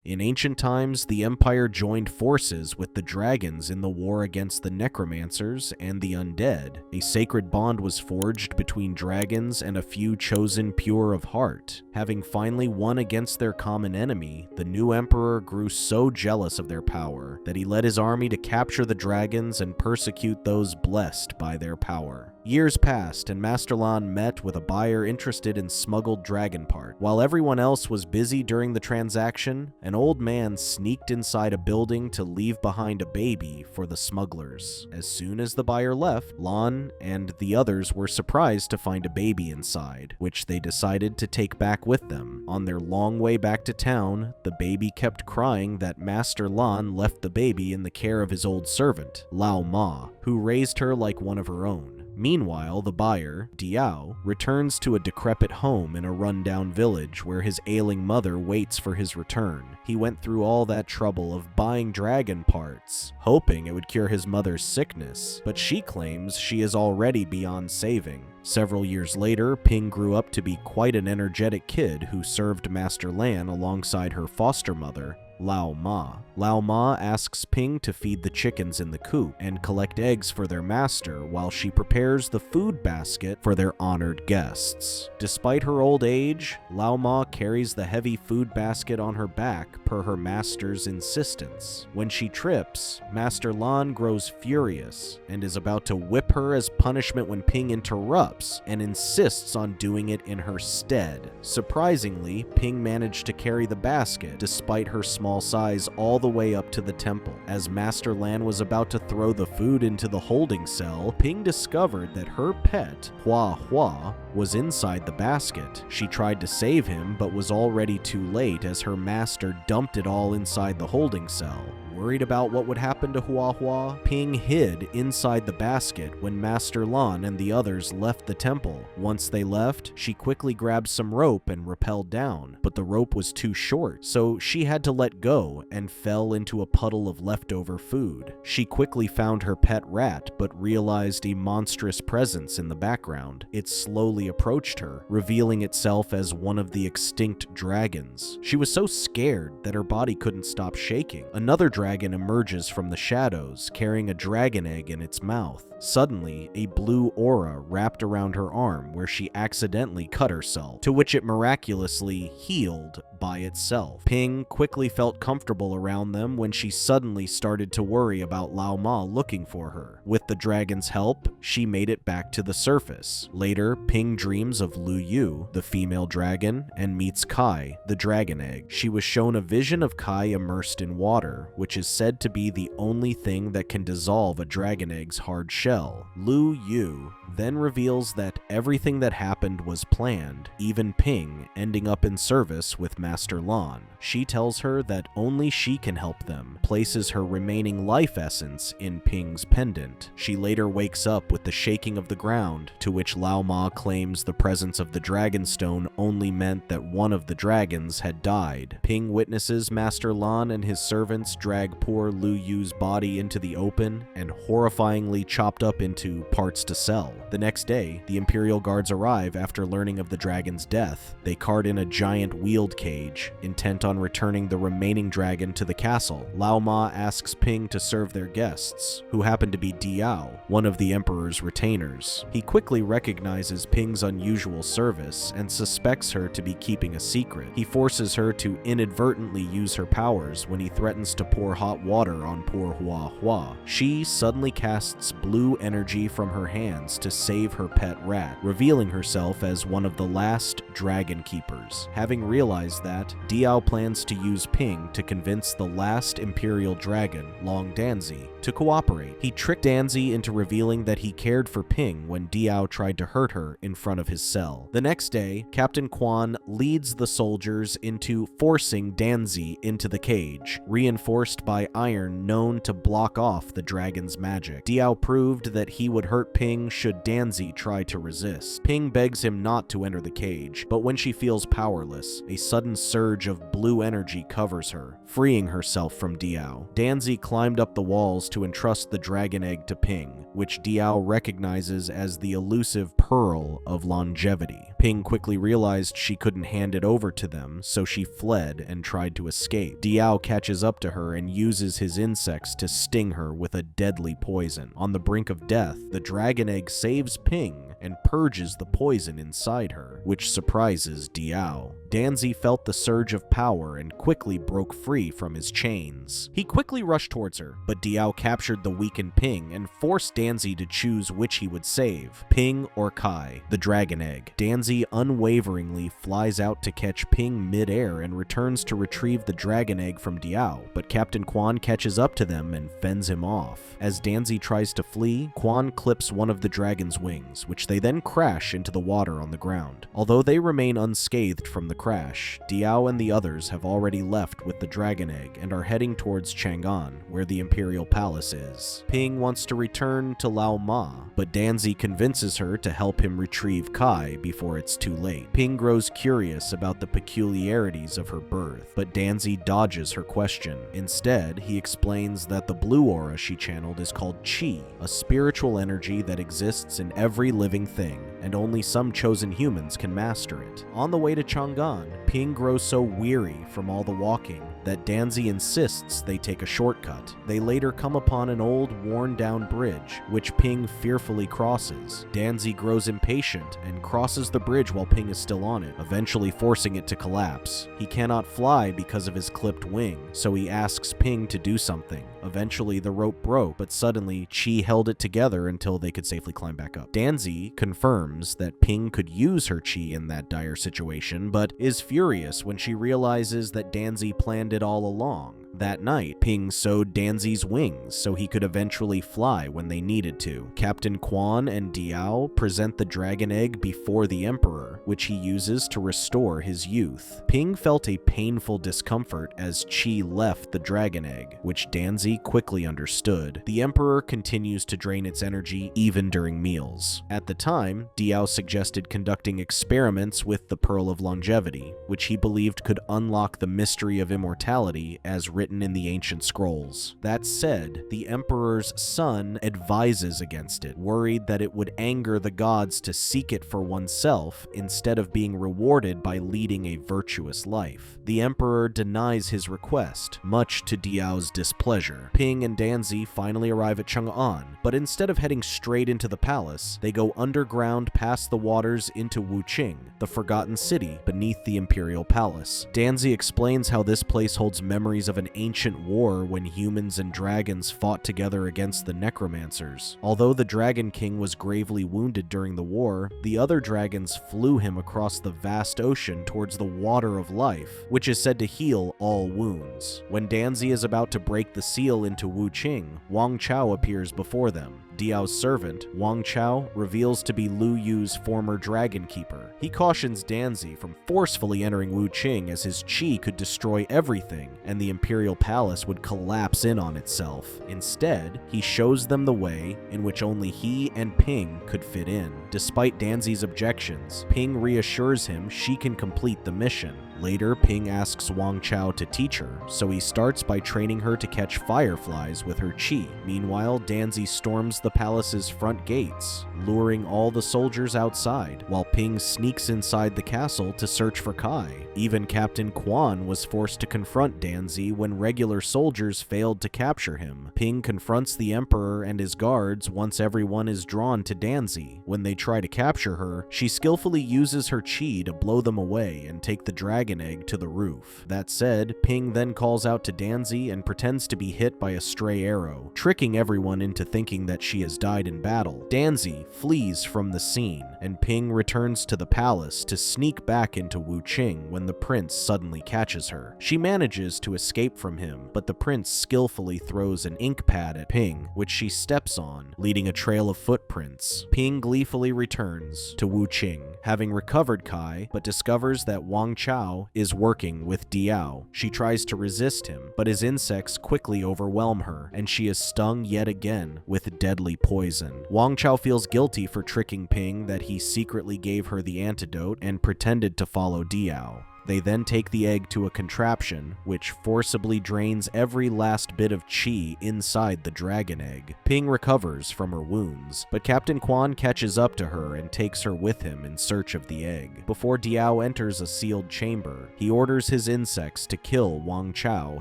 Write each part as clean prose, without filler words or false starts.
In ancient times, the Empire joined forces with the dragons in the war against the necromancers and the undead. A sacred bond was forged between dragons and a few chosen pure of heart. Having finally won against their common enemy, the new emperor grew so jealous of their power that he led his army to capture the dragons and persecute those blessed by their power. Years passed, and Master Lan met with a buyer interested in smuggled dragon part. While everyone else was busy during the transaction, an old man sneaked inside a building to leave behind a baby for the smugglers. As soon as the buyer left, Lan and the others were surprised to find a baby inside, which they decided to take back with them. On their long way back to town, the baby kept crying that Master Lan left the baby in the care of his old servant, Lao Ma, who raised her like one of her own. Meanwhile, the buyer, Diao, returns to a decrepit home in a rundown village where his ailing mother waits for his return. He went through all that trouble of buying dragon parts, hoping it would cure his mother's sickness, but she claims she is already beyond saving. Several years later, Ping grew up to be quite an energetic kid who served Master Lan alongside her foster mother, Lao Ma. Lao Ma asks Ping to feed the chickens in the coop and collect eggs for their master while she prepares the food basket for their honored guests. Despite her old age, Lao Ma carries the heavy food basket on her back per her master's insistence. When she trips, Master Lan grows furious and is about to whip her as punishment when Ping interrupts and insists on doing it in her stead. Surprisingly, Ping managed to carry the basket despite her small size all the way up to the temple. As Master Lan was about to throw the food into the holding cell, Ping discovered that her pet, Hua Hua, was inside the basket. She tried to save him, but was already too late as her master dumped it all inside the holding cell. Worried about what would happen to Hua Hua, Ping hid inside the basket when Master Lan and the others left the temple. Once they left, she quickly grabbed some rope and rappelled down, but the rope was too short, so she had to let go and fell into a puddle of leftover food. She quickly found her pet rat, but realized a monstrous presence in the background. It slowly approached her, revealing itself as one of the extinct dragons. She was so scared that her body couldn't stop shaking. Another dragon emerges from the shadows, carrying a dragon egg in its mouth. Suddenly, a blue aura wrapped around her arm where she accidentally cut herself, to which it miraculously healed by itself. Ping quickly felt comfortable around them when she suddenly started to worry about Lao Ma looking for her. With the dragon's help, she made it back to the surface. Later, Ping dreams of Lu Yu, the female dragon, and meets Kai, the dragon egg. She was shown a vision of Kai immersed in water, which is said to be the only thing that can dissolve a dragon egg's hard shell. Lu Yu then reveals that everything that happened was planned, even Ping ending up in service with Master Lan. She tells her that only she can help them, places her remaining life essence in Ping's pendant. She later wakes up with the shaking of the ground, to which Lao Ma claims the presence of the dragon stone only meant that one of the dragons had died. Ping witnesses Master Lan and his servants drag poor Lu Yu's body into the open and horrifyingly chopped up into parts to sell. The next day, the Imperial Guards arrive after learning of the dragon's death. They cart in a giant wheeled cage, intent on returning the remaining dragon to the castle. Lao Ma asks Ping to serve their guests, who happen to be Diao, one of the Emperor's retainers. He quickly recognizes Ping's unusual service and suspects her to be keeping a secret. He forces her to inadvertently use her powers when he threatens to pour hot water on poor Hua Hua. She suddenly casts blue energy from her hands to save her pet rat, revealing herself as one of the last dragon keepers. Having realized that, Diao plans to use Ping to convince the last Imperial dragon, Long Danzi, to cooperate. He tricked Danzi into revealing that he cared for Ping when Diao tried to hurt her in front of his cell. The next day, Captain Quan leads the soldiers into forcing Danzi into the cage, reinforced by iron known to block off the dragon's magic. Diao proved that he would hurt Ping should Danzi try to resist. Ping begs him not to enter the cage, but when she feels powerless, a sudden surge of blue energy covers her, freeing herself from Diao. Danzi climbed up the walls to entrust the dragon egg to Ping, which Diao recognizes as the elusive Pearl of Longevity. Ping quickly realized she couldn't hand it over to them, so she fled and tried to escape. Diao catches up to her and uses his insects to sting her with a deadly poison. On the brink of death, the dragon egg saves Ping and purges the poison inside her, which surprises Diao. Danzi felt the surge of power and quickly broke free from his chains. He quickly rushed towards her, but Diao captured the weakened Ping and forced Danzi to choose which he would save, Ping or Kai, the dragon egg. Danzi unwaveringly flies out to catch Ping mid-air and returns to retrieve the dragon egg from Diao, but Captain Quan catches up to them and fends him off. As Danzi tries to flee, Quan clips one of the dragon's wings, which they then crash into the water on the ground. Although they remain unscathed from the crash, Diao and the others have already left with the dragon egg and are heading towards Chang'an, where the Imperial Palace is. Ping wants to return to Lao Ma, but Danzi convinces her to help him retrieve Kai before it's too late. Ping grows curious about the peculiarities of her birth, but Danzi dodges her question. Instead, he explains that the blue aura she channeled is called Qi, a spiritual energy that exists in every living thing, and only some chosen humans can master it. On the way to Chang'an, Ping grows so weary from all the walking that Danzi insists they take a shortcut. They later come upon an old, worn-down bridge, which Ping fearfully crosses. Danzi grows impatient and crosses the bridge while Ping is still on it, eventually forcing it to collapse. He cannot fly because of his clipped wing, so he asks Ping to do something. Eventually, the rope broke, but suddenly, Qi held it together until they could safely climb back up. Danzi confirms that Ping could use her Qi in that dire situation, but is furious when she realizes that Danzi planned it all along. That night, Ping sewed Danzi's wings so he could eventually fly when they needed to. Captain Quan and Diao present the dragon egg before the Emperor, which he uses to restore his youth. Ping felt a painful discomfort as Qi left the dragon egg, which Danzi quickly understood. The Emperor continues to drain its energy even during meals. At the time, Diao suggested conducting experiments with the Pearl of Longevity, which he believed could unlock the mystery of immortality as written in the ancient scrolls. That said, the Emperor's son advises against it, worried that it would anger the gods to seek it for oneself instead of being rewarded by leading a virtuous life. The Emperor denies his request, much to Diao's displeasure. Ping and Danzi finally arrive at Chang'an, but instead of heading straight into the palace, they go underground past the waters into Wuqing, the forgotten city beneath the Imperial Palace. Danzi explains how this place holds memories of an ancient war when humans and dragons fought together against the necromancers. Although the Dragon King was gravely wounded during the war, the other dragons flew him across the vast ocean towards the Water of Life, which is said to heal all wounds. When Danzi is about to break the seal into Wuqing, Wang Chao appears before them. Diao's servant, Wang Chao, reveals to be Lu Yu's former dragon keeper. He cautions Danzi from forcefully entering Wuqing as his qi could destroy everything and the Imperial Palace would collapse in on itself. Instead, he shows them the way in which only he and Ping could fit in. Despite Danzi's objections, Ping reassures him she can complete the mission. Later, Ping asks Wang Chao to teach her, so he starts by training her to catch fireflies with her qi. Meanwhile, Danzi storms the palace's front gates, luring all the soldiers outside, while Ping sneaks inside the castle to search for Kai. Even Captain Quan was forced to confront Danzi when regular soldiers failed to capture him. Ping confronts the Emperor and his guards once everyone is drawn to Danzi. When they try to capture her, she skillfully uses her qi to blow them away and take the dragon egg to the roof. That said, Ping then calls out to Danzi and pretends to be hit by a stray arrow, tricking everyone into thinking that she has died in battle. Danzi flees from the scene, and Ping returns to the palace to sneak back into Wuqing when the prince suddenly catches her. She manages to escape from him, but the prince skillfully throws an ink pad at Ping, which she steps on, leaving a trail of footprints. Ping gleefully returns to Wuqing, having recovered Kai, but discovers that Wang Chao is working with Diao. She tries to resist him, but his insects quickly overwhelm her, and she is stung yet again with deadly poison. Wang Chao feels guilty for tricking Ping that he secretly gave her the antidote and pretended to follow Diao. They then take the egg to a contraption, which forcibly drains every last bit of chi inside the dragon egg. Ping recovers from her wounds, but Captain Quan catches up to her and takes her with him in search of the egg. Before Diao enters a sealed chamber, he orders his insects to kill Wang Chao,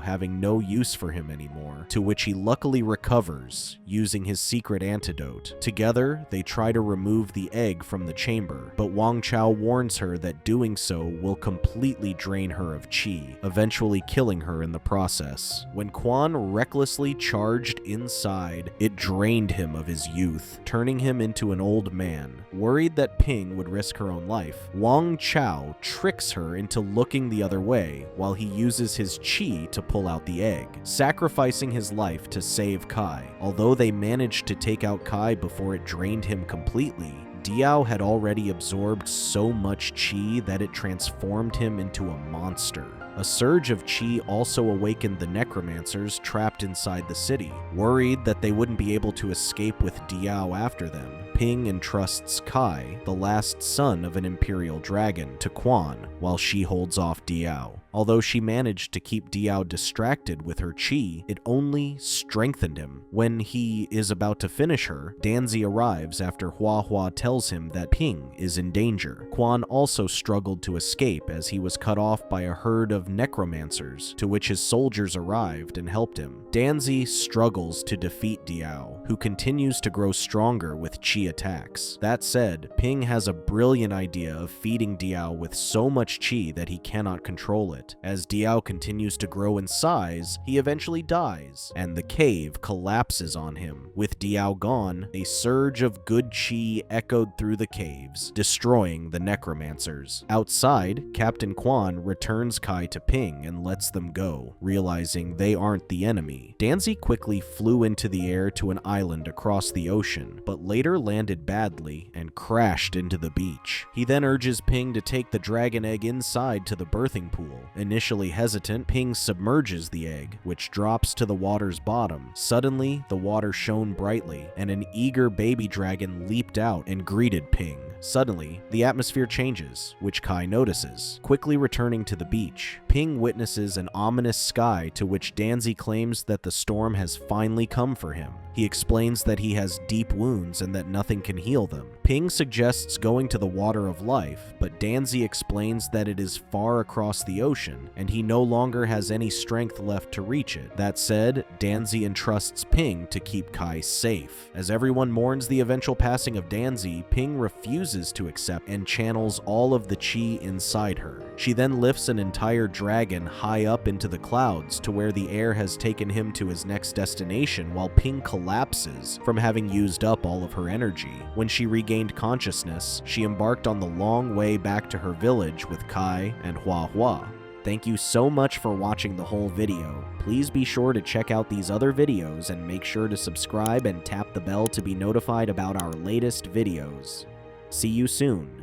having no use for him anymore, to which he luckily recovers, using his secret antidote. Together, they try to remove the egg from the chamber, but Wang Chao warns her that doing so will completely drain her of chi, eventually killing her in the process. When Quan recklessly charged inside, it drained him of his youth, turning him into an old man. Worried that Ping would risk her own life, Wang Chao tricks her into looking the other way while he uses his chi to pull out the egg, sacrificing his life to save Kai. Although they managed to take out Kai before it drained him completely, Diao had already absorbed so much chi that it transformed him into a monster. A surge of chi also awakened the necromancers trapped inside the city. Worried that they wouldn't be able to escape with Diao after them, Ping entrusts Kai, the last son of an imperial dragon, to Quan, while she holds off Diao. Although she managed to keep Diao distracted with her chi, it only strengthened him. When he is about to finish her, Danzi arrives after Hua Hua tells him that Ping is in danger. Quan also struggled to escape as he was cut off by a herd of necromancers, to which his soldiers arrived and helped him. Danzi struggles to defeat Diao, who continues to grow stronger with chi attacks. That said, Ping has a brilliant idea of feeding Diao with so much chi that he cannot control it. As Diao continues to grow in size, he eventually dies, and the cave collapses on him. With Diao gone, a surge of good chi echoed through the caves, destroying the necromancers. Outside, Captain Quan returns Kai to Ping and lets them go, realizing they aren't the enemy. Danzi quickly flew into the air to an island across the ocean, but later landed badly and crashed into the beach. He then urges Ping to take the dragon egg inside to the birthing pool. Initially hesitant, Ping submerges the egg, which drops to the water's bottom. Suddenly, the water shone brightly, and an eager baby dragon leaped out and greeted Ping. Suddenly, the atmosphere changes, which Kai notices. Quickly returning to the beach, Ping witnesses an ominous sky, to which Danzi claims that the storm has finally come for him. He explains that he has deep wounds and that nothing can heal them. Ping suggests going to the Water of Life, but Danzi explains that it is far across the ocean, and he no longer has any strength left to reach it. That said, Danzi entrusts Ping to keep Kai safe. As everyone mourns the eventual passing of Danzi, Ping refuses to accept and channels all of the chi inside her. She then lifts an entire dragon high up into the clouds to where the air has taken him to his next destination, while Ping collapses from having used up all of her energy. When she regained consciousness, she embarked on the long way back to her village with Kai and Hua Hua. Thank you so much for watching the whole video. Please be sure to check out these other videos and make sure to subscribe and tap the bell to be notified about our latest videos. See you soon.